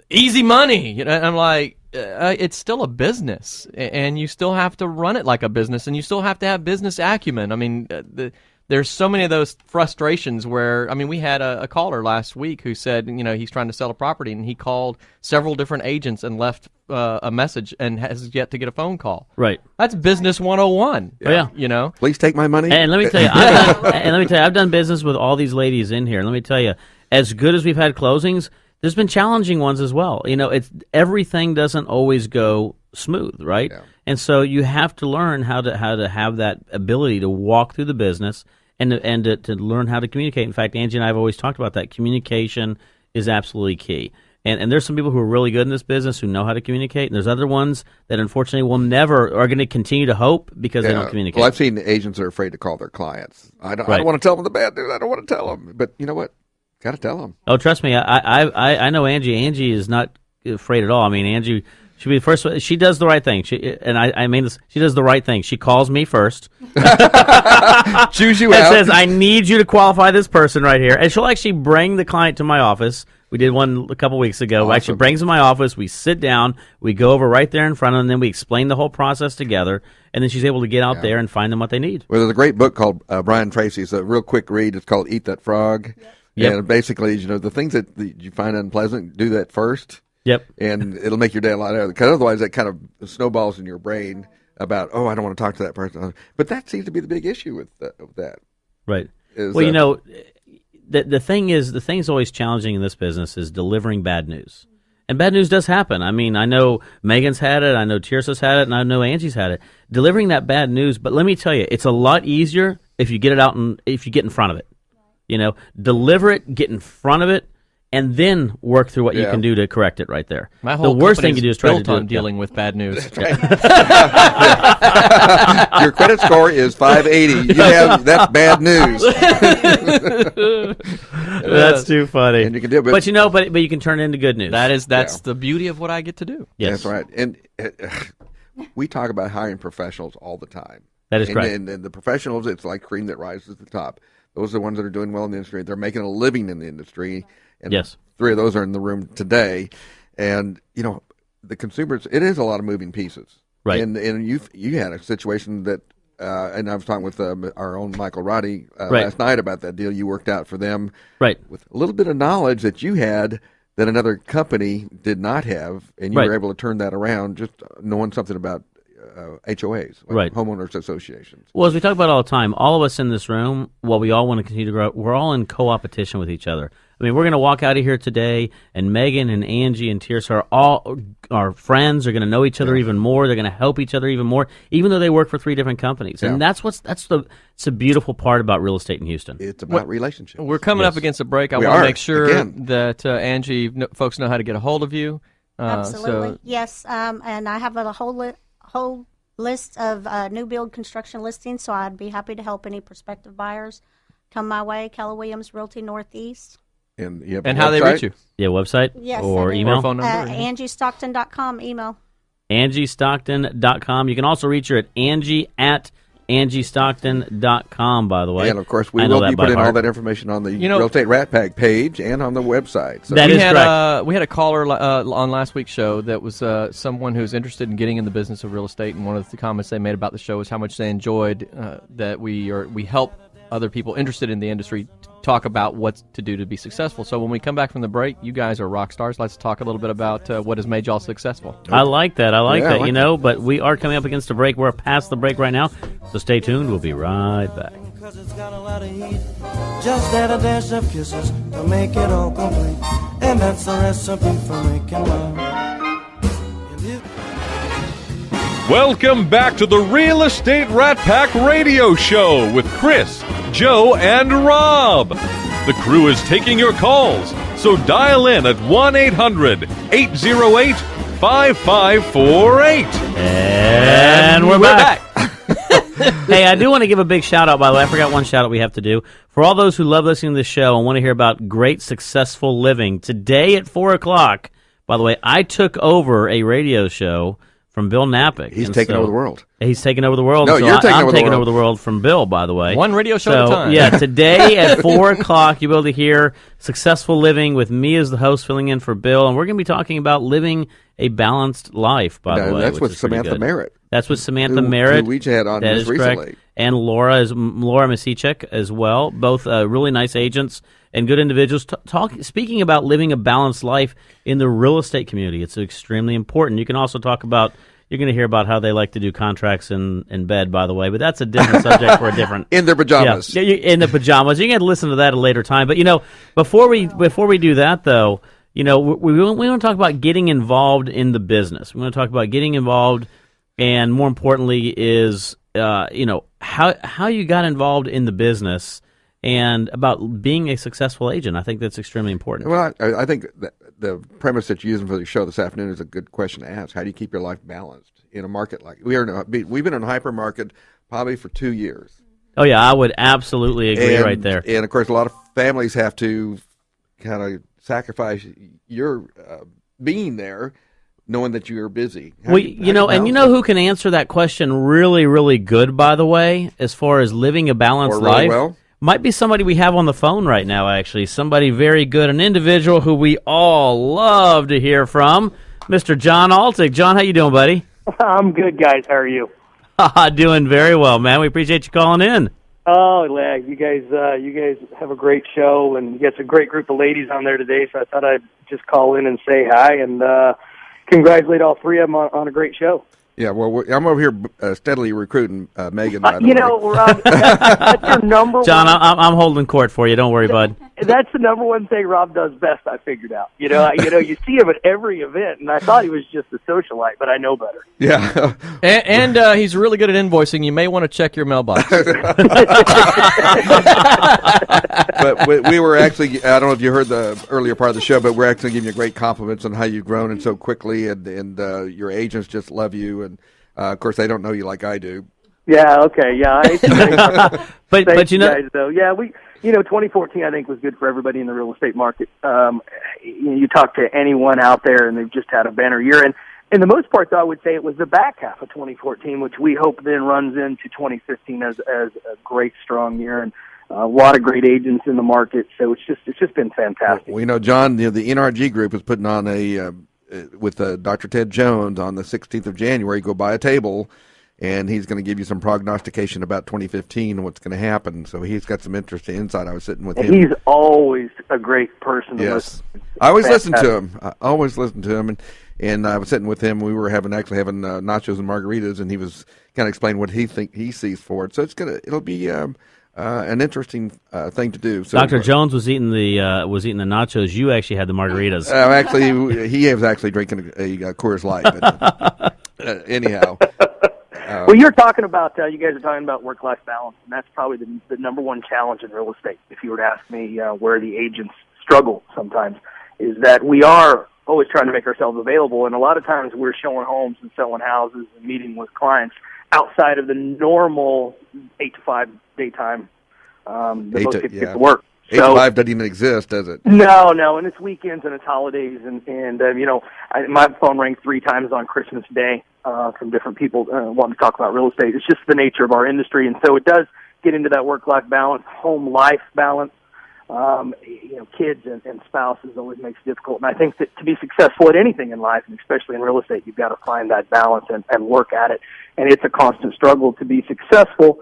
easy money. And I'm like, it's still a business, and you still have to run it like a business, and you still have to have business acumen. I mean, there's so many of those frustrations where, we had a caller last week who said, he's trying to sell a property, and he called several different agents and left a message and has yet to get a phone call. Right. That's business 101. Yeah. Please take my money. And let me tell you, I've done business with all these ladies in here. Let me tell you, as good as we've had closings, there's been challenging ones as well. Everything doesn't always go smooth, right? Yeah. And so you have to learn how to have that ability to walk through the business and to learn how to communicate. In fact, Angie and I have always talked about that. Communication is absolutely key. And there's some people who are really good in this business who know how to communicate, and there's other ones that unfortunately are going to continue to hope because they don't communicate. Well, I've seen agents that are afraid to call their clients. I don't want to tell them the bad news. I don't want to tell them. But you know what? Got to tell them. Oh, trust me. I know Angie. Angie is not afraid at all. I mean, Angie should be the first. She does the right thing. I mean this. She does the right thing. She calls me first. Choose you and out. says, "I need you to qualify this person right here," and she'll actually bring the client to my office. We did one a couple weeks ago. Awesome. Actually brings them to my office. We sit down. We go over right there in front of them. And then we explain the whole process together. And then she's able to get out there and find them what they need. Well, there's a great book called Brian Tracy's a real quick read. It's called Eat That Frog. Yep. And basically, the things that you find unpleasant, do that first. Yep. And it'll make your day a lot better. Because otherwise, that kind of snowballs in your brain about, I don't want to talk to that person. But that seems to be the big issue with that. Right. Well, The thing's always challenging in this business is delivering bad news. And bad news does happen. I mean, I know Megan's had it, I know Tiersa's had it, and I know Angie's had it. Delivering that bad news, but let me tell you, it's a lot easier if you get it out and if you get in front of it. Deliver it, get in front of it, and then work through what you can do to correct it right there. My whole the worst thing you do is try to do on dealing with bad news. Your credit score is 580. That's bad news. That's too funny. And you can do it, but you can turn it into good news. That's the beauty of what I get to do. Yes. That's right. And we talk about hiring professionals all the time. That is correct. And the professionals, it's like cream that rises to the top. Those are the ones that are doing well in the industry. They're making a living in the industry. And yes. 3 of those are in the room today. And, the consumers, it is a lot of moving pieces. Right. And you had a situation that, and I was talking with our own Michael Roddy last night about that deal you worked out for them. Right. With a little bit of knowledge that you had that another company did not have, and you were able to turn that around just knowing something about HOAs, like homeowners associations. Well, as we talk about all the time, all of us in this room, while we all want to continue to grow, we're all in co-opetition with each other. I mean, we're going to walk out of here today, and Megan and Angie and Tiersa are all our friends. Are going to know each other even more. They're going to help each other even more, even though they work for 3 different companies. And that's the beautiful part about real estate in Houston. It's about relationships. We're coming up against a break. I want to make sure that Angie, folks know how to get a hold of you. Absolutely, yes. And I have a whole list of new build construction listings, so I'd be happy to help any prospective buyers come my way. Keller Williams Realty Northeast. And how they reach you? Yeah, website or email? Or phone number? AngieStockton.com, email. AngieStockton.com. You can also reach her at AngieStockton.com, by the way. And, of course, we will be putting all that information on the Real Estate Rat Pack page and on the website. So that is correct. We had a caller on last week's show that was someone who's interested in getting in the business of real estate, and one of the comments they made about the show is how much they enjoyed that we help other people interested in the industry talk about what to do to be successful. So when we come back from the break, you guys are rock stars. Let's talk a little bit about what has made y'all successive. I like that. But we are coming up against a break. We're past the break right now, so stay tuned. We'll be right back. Cause it's got a lot of heat. Just add a dash of kisses to make it all complete. And that's the recipe for making love. Welcome back to the Real Estate Rat Pack Radio Show with Chris, Joe, and Rob. The crew is taking your calls, so dial in at 1-800-808-5548. And we're back. Hey, I do want to give a big shout-out, by the way. I forgot one shout-out we have to do. For all those who love listening to this show and want to hear about great, successful living, today at 4 o'clock, by the way, I took over a radio show from Bill Napick. He's taking over the world. He's taking over the world. No, you're taking over the world. I'm taking over the world from Bill, by the way. One radio show at a time. Yeah, today at 4 o'clock, you'll be able to hear Successful Living with me as the host filling in for Bill. And we're going to be talking about living a balanced life, by the way. That's with Samantha Merritt. That's with Samantha Merritt. Who we had on just recently. Correct. And Laura Masichek as well. Both really nice agents and good individuals. Speaking about living a balanced life in the real estate community, it's extremely important. You can also talk about, you're going to hear about how they like to do contracts in bed, by the way, but that's a different subject for a different... In their pajamas. Yeah, in the pajamas. You can listen to that at a later time. But, before we do that, though, we want to talk about getting involved in the business. We want to talk about getting involved, and more importantly is, how you got involved in the business and about being a successful agent. I think that's extremely important. Well, I think the premise that you're using for the show this afternoon is a good question to ask. How do you keep your life balanced in a market like we've been in a hypermarket probably for 2 years? Oh yeah, I would absolutely agree right there. And of course, a lot of families have to kind of sacrifice your being there, knowing that you're busy. You know who can answer that question really, really good, by the way, as far as living a balanced life? Well? Might be somebody we have on the phone right now, actually. Somebody very good, an individual who we all love to hear from, Mr. John Altick. John, how you doing, buddy? I'm good, guys. How are you? Doing very well, man. We appreciate you calling in. Oh, yeah, you guys have a great show, and you got a great group of ladies on there today, so I thought I'd just call in and say hi and congratulate all three of them on a great show. Yeah, well, I'm over here steadily recruiting Megan. Rob, that's your number John, one. I'm holding court for you. Don't worry, bud. That's the number one thing Rob does best, I figured out. You see him at every event, and I thought he was just a socialite, but I know better. Yeah. and he's really good at invoicing. You may want to check your mailbox. But we were actually, I don't know if you heard the earlier part of the show, but we're actually giving you great compliments on how you've grown and so quickly, and your agents just love you, and of course they don't know you like I do. Yeah, okay, yeah. but guys, though. Yeah, 2014 I think was good for everybody in the real estate market. You talk to anyone out there, and they've just had a banner year. And the most part, though, I would say it was the back half of 2014, which we hope then runs into 2015 as a great, strong year, and a lot of great agents in the market. So it's just been fantastic. Well, John, the NRG Group is putting on with Dr. Ted Jones on the 16th of January. Go buy a table. And he's going to give you some prognostication about 2015 and what's going to happen. So he's got some interesting insight. I was sitting with him. He's always a great person to listen to. I always listen to him. And I was sitting with him. We were having nachos and margaritas, and he was kind of explaining what he sees for it. So it'll be an interesting thing to do. So, Dr. Jones was eating the nachos. You actually had the margaritas. Actually, he was actually drinking a Coors Light. But, anyhow. Well, you're talking about, you guys are talking about work-life balance, and that's probably the number one challenge in real estate. If you were to ask me where the agents struggle sometimes, is that we are always trying to make ourselves available, and a lot of times we're showing homes and selling houses and meeting with clients outside of the normal 8 to 5 daytime that most people get to work. 8 to 5 doesn't even exist, does it? No, and it's weekends and it's holidays, and my phone rang 3 times on Christmas Day from different people wanting to talk about real estate. It's just the nature of our industry, and so it does get into that work-life balance, home-life balance. Kids and spouses always makes it difficult, and I think that to be successful at anything in life, and especially in real estate, you've got to find that balance and work at it, and it's a constant struggle to be successful,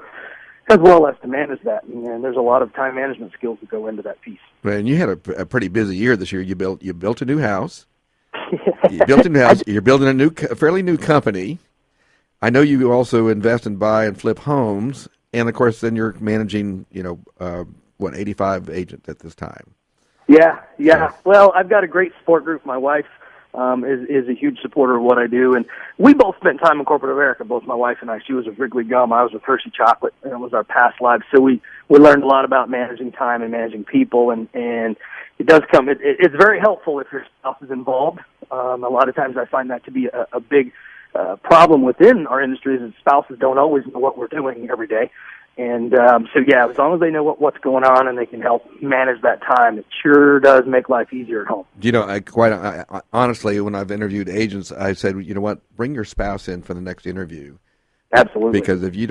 as well as to manage that. And there's a lot of time management skills that go into that piece. And you had a pretty busy year this year. You built a new house. You built a new house. You're building a fairly new company. I know you also invest and buy and flip homes, and of course, then you're managing 85 agents at this time. Yeah. So. Well, I've got a great support group. My wife is a huge supporter of what I do, and we both spent time in corporate America, both my wife and I. She was with Wrigley Gum, I was with Hershey Chocolate, and it was our past lives. So we learned a lot about managing time and managing people, and it does come. It's very helpful if your spouse is involved. A lot of times I find that to be a big problem within our industry is that spouses don't always know what we're doing every day. And as long as they know what's going on and they can help manage that time, it sure does make life easier at home. I honestly, when I've interviewed agents, I said, you know what, bring your spouse in for the next interview. Absolutely. Because if you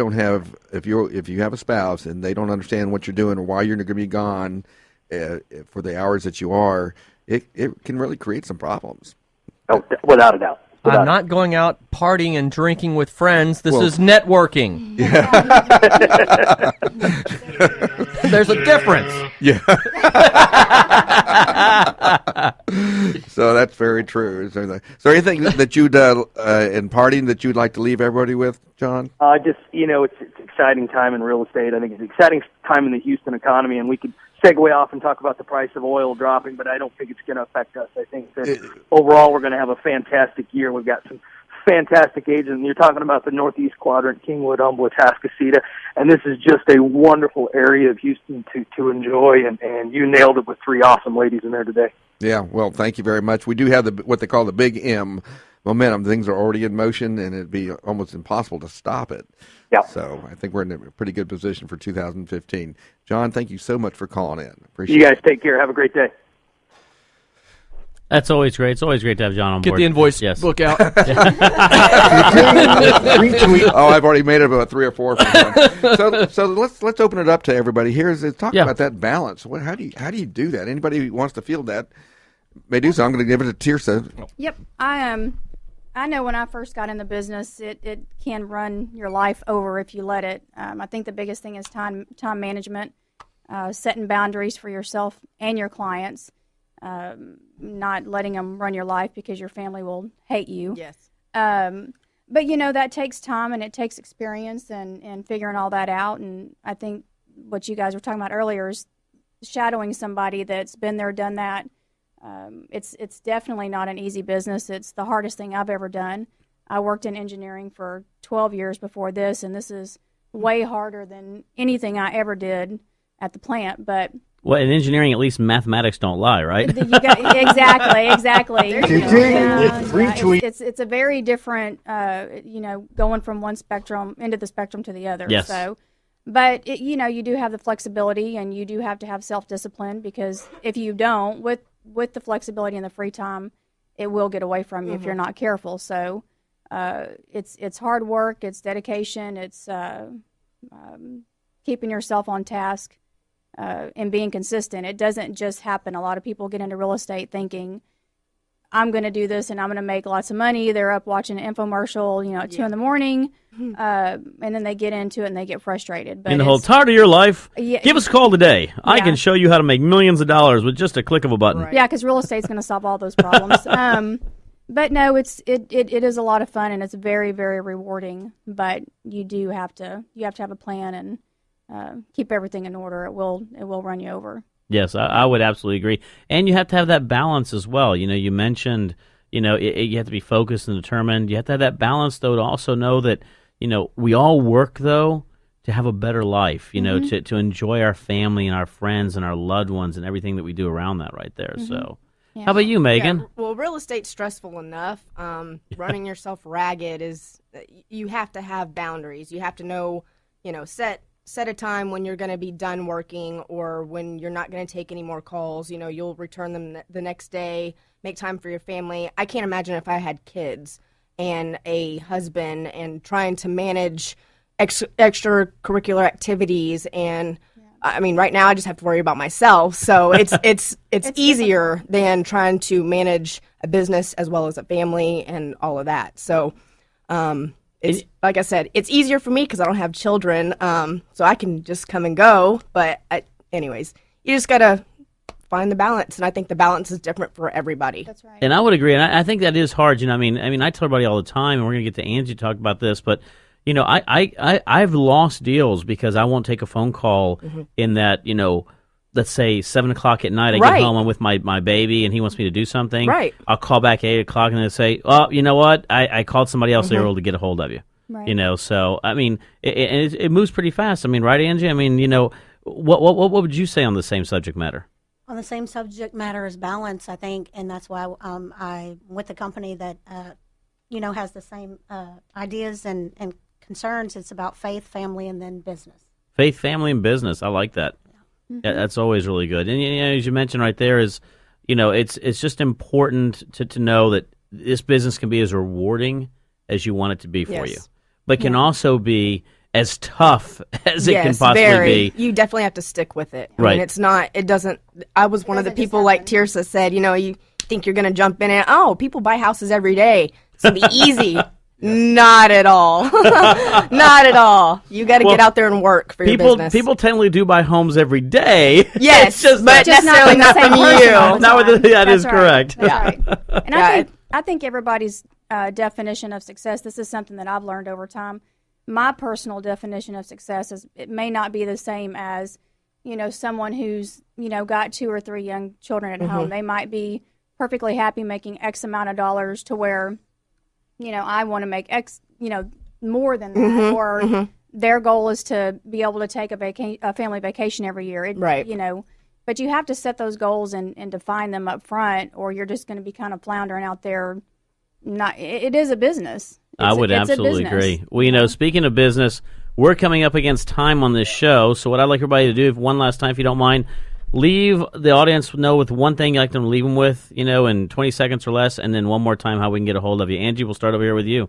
have a spouse and they don't understand what you're doing or why you're going to be gone for the hours that you are, it can really create some problems. Oh, without a doubt. I'm not going out partying and drinking with friends. This is networking. Yeah. There's a difference. Yeah. So that's very true. Is there anything that you'd in partying that you'd like to leave everybody with, John? It's an exciting time in real estate. I think it's an exciting time in the Houston economy, and we could segue off and talk about the price of oil dropping, but I don't think it's going to affect us. I think that overall we're going to have a fantastic year. We've got some fantastic agents. You're talking about the Northeast Quadrant, Kingwood, Umbla, Atascocita, and this is just a wonderful area of Houston to enjoy, and you nailed it with 3 awesome ladies in there today. Yeah, well, thank you very much. We do have what they call the Big M momentum. Things are already in motion, and it'd be almost impossible to stop it. Yeah. So I think we're in a pretty good position for 2015. John, thank you so much for calling in. Appreciate you guys take care. Have a great day. That's always great. It's always great to have John on board. Get the invoice book out. Oh, I've already made it about 3 or 4 for John. So let's open it up to everybody. Talk about that balance. How do you do that? Anybody who wants to field that may do so. I'm going to give it to Tiersa. Yep, I know when I first got in the business, it can run your life over if you let it. I think the biggest thing is time management, setting boundaries for yourself and your clients. Not letting them run your life because your family will hate you. Yes. But, that takes time and it takes experience and figuring all that out. And I think what you guys were talking about earlier is shadowing somebody that's been there, done that. It's definitely not an easy business. It's the hardest thing I've ever done. I worked in engineering for 12 years before this, and this is way harder than anything I ever did at the plant. But well, in engineering, at least mathematics don't lie, right? Exactly. It's a very different, going from one spectrum into the spectrum to the other. Yes. So, but you do have the flexibility, and you do have to have self-discipline, because if you don't, with the flexibility and the free time, it will get away from you if you're not careful. So, it's hard work, it's dedication, it's keeping yourself on task. And being consistent. It doesn't just happen. A lot of people get into real estate thinking, I'm going to do this and I'm going to make lots of money. They're up watching an infomercial, at 2 in the morning, and then they get into it and they get frustrated. But in the whole tired of your life, give us a call today. I can show you how to make millions of dollars with just a click of a button. Right. Yeah, because real estate's going to solve all those problems. But no, it is a lot of fun, and it's very, very rewarding. But you have to have a plan and keep everything in order. It will run you over. Yes, I would absolutely agree. And you have to have that balance as well. You mentioned, you have to be focused and determined. You have to have that balance, though, to also know that, we all work, though, to have a better life, to enjoy our family and our friends and our loved ones and everything that we do around that right there. So how about you, Megan? Yeah, well, real estate's stressful enough. Running yourself ragged you have to have boundaries. You have to know, set a time when you're going to be done working, or when you're not going to take any more calls. You'll return them the next day, make time for your family. I can't imagine if I had kids and a husband and trying to manage extracurricular activities. And I mean, right now I just have to worry about myself. So it's easier than trying to manage a business as well as a family and all of that. So, it's like I said, it's easier for me because I don't have children, so I can just come and go. But anyways, you just gotta find the balance, and I think the balance is different for everybody. That's right. And I would agree, and I think that is hard. I mean, I tell everybody all the time, and we're gonna get to Angie to talk about this, but I've lost deals because I won't take a phone call in that let's say 7 o'clock at night, I get home, I'm with my baby, and he wants me to do something. Right. I'll call back 8 o'clock and they say, oh, you know what? I called somebody else. They were able to get a hold of you. Right. So, I mean, it moves pretty fast. I mean, right, Angie? I mean, what would you say on the same subject matter? On the same subject matter as balance, I think, and that's why I'm with a company that, has the same ideas and concerns. It's about faith, family, and then business. Faith, family, and business. I like that. Yeah, that's always really good. And as you mentioned right there is, it's just important to know that this business can be as rewarding as you want it to be for you, but can also be as tough as it can possibly be. You definitely have to stick with it. Right. I mean, I was one of the people, like Tiersa said, you think you're going to jump in and, people buy houses every day. It's going to be easy. Not at all. Not at all. You got to get out there and work for your business. People technically do buy homes every day. Yes, but necessarily not from you. That is correct. That's right. And I think everybody's definition of success, this is something that I've learned over time. My personal definition of success is it may not be the same as, someone who's, got 2 or 3 young children at home. They might be perfectly happy making X amount of dollars to where, I want to make X, more than that. Or their goal is to be able to take a family vacation every year. Right. But you have to set those goals and define them up front, or you're just going to be kind of floundering out there. It is a business. I would absolutely agree. Well, speaking of business, we're coming up against time on this show. So what I'd like everybody to do, one last time, if you don't mind, leave the audience know with one thing you'd like them to leave them with, in 20 seconds or less, and then one more time how we can get a hold of you. Angie, we'll start over here with you.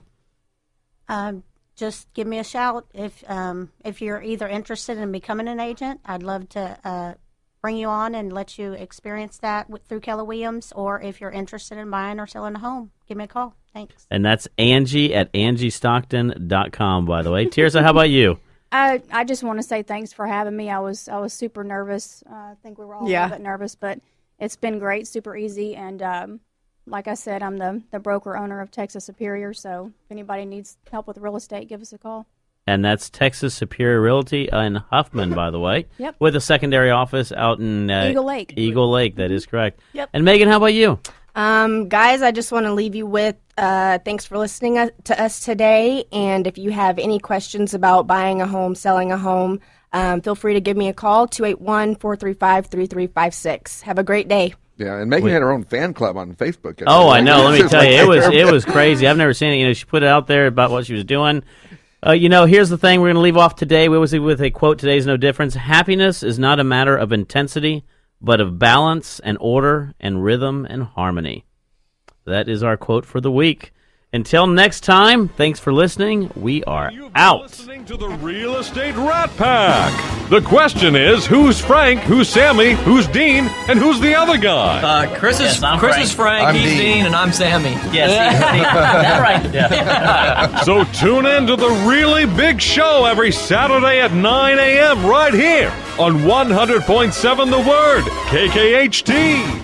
Just give me a shout if you're either interested in becoming an agent. I'd love to bring you on and let you experience that through Keller Williams, or if you're interested in buying or selling a home, give me a call. Thanks. And that's Angie at angiestockton.com, by the way. Tiersa, how about you? I just want to say thanks for having me. I was super nervous. I think we were all a little bit nervous, but it's been great, super easy. And like I said, I'm the broker owner of Texas Superior, so if anybody needs help with real estate, give us a call. And that's Texas Superior Realty in Huffman, by the way. Yep. With a secondary office out in Eagle Lake. Eagle Lake, that is correct. Yep. And Megan, how about you? Guys, I just want to leave you with thanks for listening to us today. And if you have any questions about buying a home, selling a home, feel free to give me a call, 281-435-3356. Have a great day. Yeah, and Megan had her own fan club on Facebook. Oh, I know. Let me tell you, it was crazy. I've never seen it. She put it out there about what she was doing. Here's the thing. We're going to leave off today. We always leave with a quote. Today's no difference. Happiness is not a matter of intensity, but of balance and order and rhythm and harmony. That is our quote for the week. Until next time, thanks for listening. We are out. Listening to the Real Estate Rat Pack. The question is, who's Frank, who's Sammy, who's Dean, and who's the other guy? Chris is Frank, I'm he's Dean. Dean, and I'm Sammy. Yes, that's right. Yeah. So tune in to the really big show every Saturday at 9 a.m. right here on 100.7 The Word, KKHT.